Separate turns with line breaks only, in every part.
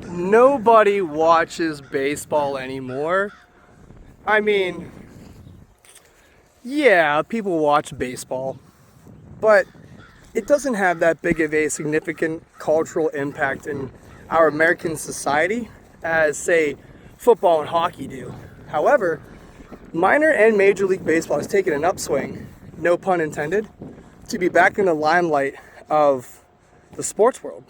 Nobody watches baseball anymore. I mean, yeah, people watch baseball, but it doesn't have that big of a significant cultural impact in our American society as, say, football and hockey do. However, minor and Major League Baseball has taken an upswing, no pun intended, to be back in the limelight of the sports world.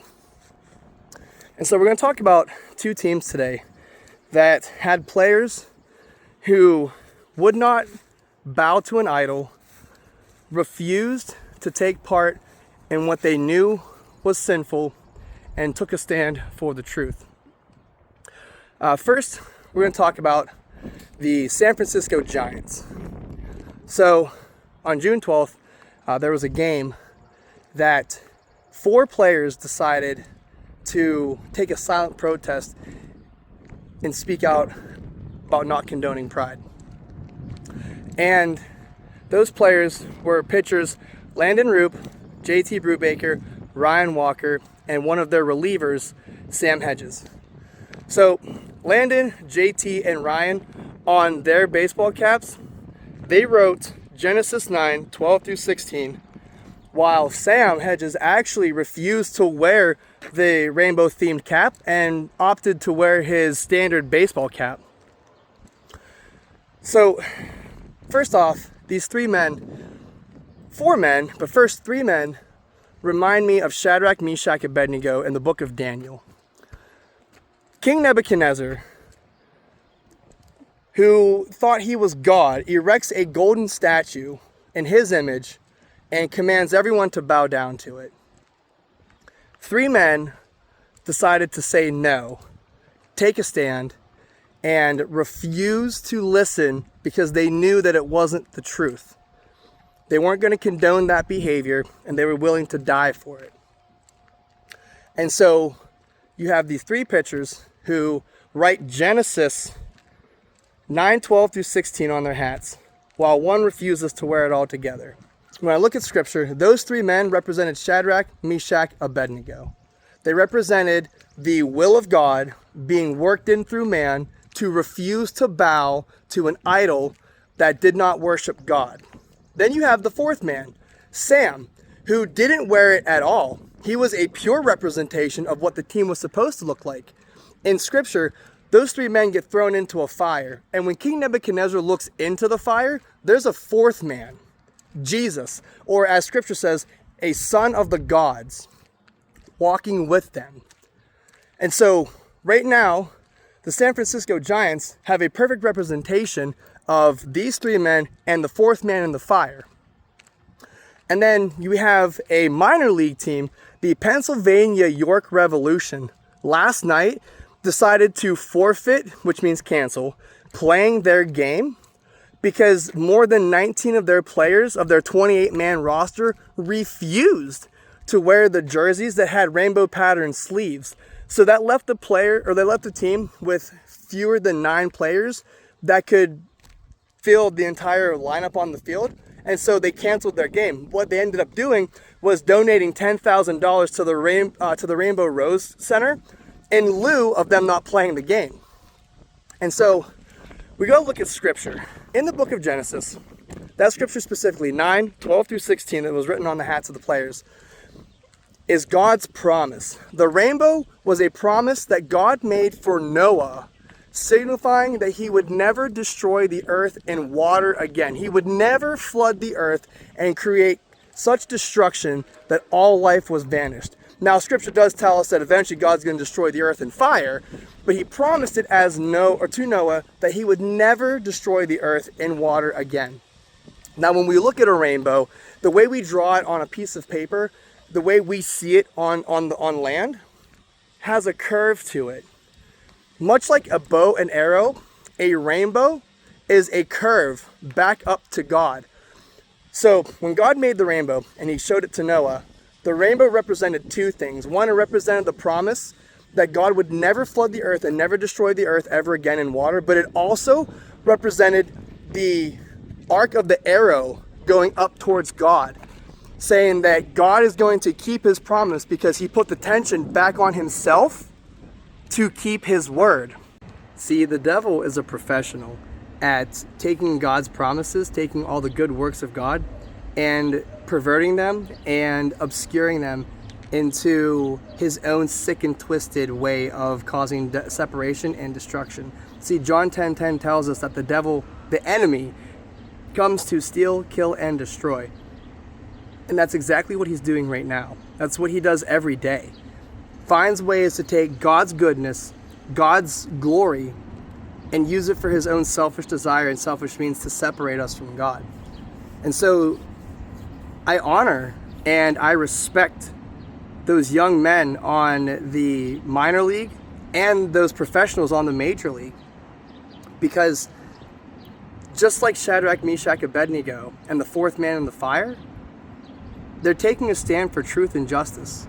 And so we're going to talk about two teams today that had players who would not bow to an idol, refused to take part in what they knew was sinful, and took a stand for the truth. First, we're going to talk about the San Francisco Giants. So on June 12th, there was a game that 4 players decided to take a silent protest and speak out about not condoning pride. And those players were pitchers Landon Roop, JT Brubaker, Ryan Walker, and one of their relievers, Sam Hedges. So Landon, JT, and Ryan, on their baseball caps, they wrote Genesis 9:12 through 16, while Sam Hedges actually refused to wear the rainbow-themed cap and opted to wear his standard baseball cap. So, first off, these 4 men, but first 3 men, remind me of Shadrach, Meshach, and Abednego in the book of Daniel. King Nebuchadnezzar, who thought he was God, erects a golden statue in his image and commands everyone to bow down to it. 3 men decided to say no, take a stand, and refuse to listen because they knew that it wasn't the truth. They weren't going to condone that behavior, and they were willing to die for it. And so you have these 3 pitchers who write Genesis 9:12 through 16 on their hats, while one refuses to wear it all together. When I look at scripture, those 3 men represented Shadrach, Meshach, Abednego. They represented the will of God being worked in through man to refuse to bow to an idol that did not worship God. Then you have the 4th man, Sam, who didn't wear it at all. He was a pure representation of what the team was supposed to look like. In scripture, those 3 men get thrown into a fire. And when King Nebuchadnezzar looks into the fire, there's a 4th man, Jesus, or as scripture says, a son of the gods, walking with them. And so right now, the San Francisco Giants have a perfect representation of these 3 men and the 4th man in the fire. And then you have a minor league team, the Pennsylvania York Revolution, last night decided to forfeit, which means cancel, playing their game because more than 19 of their players of their 28-man roster refused to wear the jerseys that had rainbow patterned sleeves. So that left the team with fewer than 9 players that could field the entire lineup on the field. And so they canceled their game. What they ended up doing was donating $10,000 to the Rainbow Rose Center in lieu of them not playing the game. And so we go look at scripture. In the book of Genesis, that scripture specifically, 9:12 through 16, that was written on the hats of the players, is God's promise. The rainbow was a promise that God made for Noah, signifying that he would never destroy the earth in water again. He would never flood the earth and create such destruction that all life was vanished. Now, scripture does tell us that eventually God's going to destroy the earth in fire, but he promised it to Noah that he would never destroy the earth in water again. Now, when we look at a rainbow, the way we draw it on a piece of paper, the way we see it on land, has a curve to it. Much like a bow and arrow, a rainbow is a curve back up to God. So when God made the rainbow and he showed it to Noah, the rainbow represented 2 things. One, it represented the promise that God would never flood the earth and never destroy the earth ever again in water, but it also represented the arc of the arrow going up towards God, saying that God is going to keep his promise because he put the tension back on himself to keep his word. See, the devil is a professional at taking God's promises, taking all the good works of God, and perverting them and obscuring them into his own sick and twisted way of causing separation and destruction. See, John 10:10 tells us that the devil, the enemy, comes to steal, kill, and destroy. And that's exactly what he's doing right now. That's what he does every day. Finds ways to take God's goodness, God's glory, and use it for his own selfish desire and selfish means to separate us from God. And so I honor and I respect those young men on the minor league and those professionals on the major league, because just like Shadrach, Meshach, Abednego and the fourth man in the fire, they're taking a stand for truth and justice.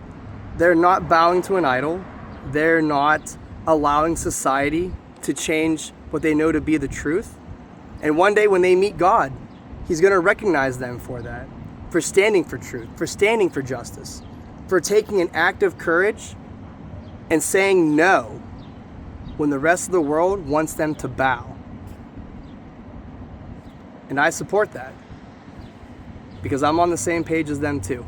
They're not bowing to an idol. They're not allowing society to change what they know to be the truth. And one day when they meet God, he's going to recognize them for that, for standing for truth, for standing for justice, for taking an act of courage and saying no when the rest of the world wants them to bow. And I support that because I'm on the same page as them too.